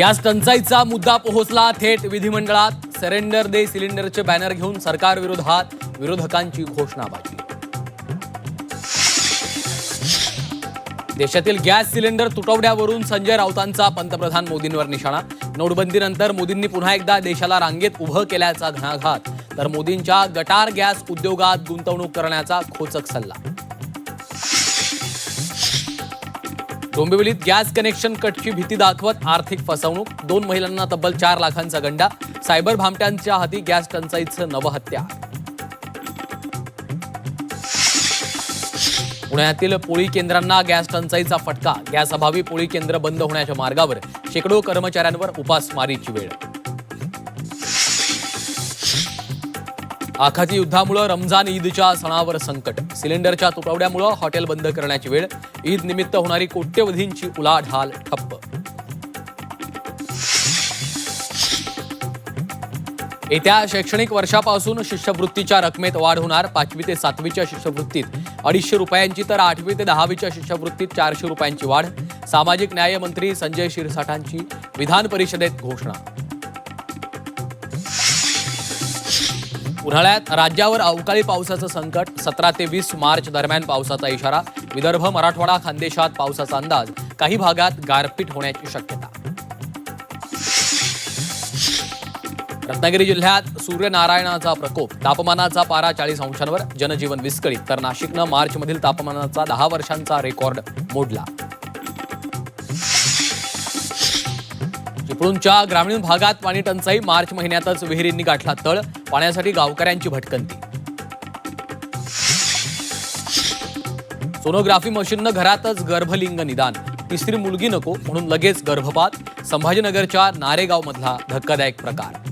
Gas टंचाईचा मुद्दा पोहोचला थेट विधिमंडळात। सरेंडर दे सिलेंडरचे बॅनर घेऊन सरकार विरोधात विरोधकांची घोषणाबाजी। देशातील गॅस सिलेंडर तुटवड्यावरून संजय राऊतांचा पंतप्रधान मोदींवर निशाणा। नोटबंदीनंतर मोदींनी पुन्हा एकदा देशाला रांगेत उभं केल्याचा घणाघात, तर मोदींच्या गटार गॅस उद्योगात गुंतवणूक करण्याचा खोचक सल्ला। डोंबिवलीत गॅस कनेक्शन कटची भीती दाखवत आर्थिक फसवणूक। 2 महिलांना तब्बल 4 लाखांचा गंडा। सायबर भामट्यांच्या हाती गॅस टंचाईचं नवं हत्यार। पुण्यातील पोळी केंद्रांना गॅस टंचाईचा फटका। गॅस अभावी पोळी केंद्र बंद होण्याच्या मार्गावर। शेकडो कर्मचाऱ्यांवर उपासमारीची वेळ। आखाती युद्धामुळे रमजान ईदच्या सणावर संकट। सिलेंडरच्या तुटवड्यामुळे हॉटेल बंद करण्याची वेळ। ईद निमित्त होणारी कोट्यवधींची उलाढाल ठप्प। येत्या शैक्षणिक वर्षापासून शिष्यवृत्तीच्या रकमेत वाढ होणार। 5वी ते 7वीच्या शिष्यवृत्तीत 250 रुपयांची तर 8वी ते 10वीच्या शिष्यवृत्तीत 400 रुपयांची वाढ। सामाजिक न्याय मंत्री संजय शिरसाटांची विधान परिषदेत घोषणा। उन्हाळ्यात राज्यावर अवकाळी पावसाचं संकट। 17 ते 20 मार्च दरम्यान पावसाचा इशारा। विदर्भ, मराठवाडा, खानदेशात पावसाचा अंदाज। काही भागात गारपीट होण्याची शक्यता। रत्नागिरी जिल्ह्यात सूर्यनारायणाचा प्रकोप। तापमानाचा पारा 40 अंशांवर। जनजीवन विस्कळीत, तर नाशिकनं मार्चमधील तापमानाचा 10 वर्षांचा रेकॉर्ड मोडला। चिपळूणच्या ग्रामीण भागात पाणी टंचाई। मार्च महिन्यातच विहिरींनी गाठला तळ। पाण्यासाठी गावकऱ्यांची भटकंती। सोनोग्राफी मशीननं घरातच गर्भलिंग निदान। तिसरी मुलगी नको म्हणून लगेच गर्भपात। संभाजीनगरच्या नारेगावमधला धक्कादायक प्रकार।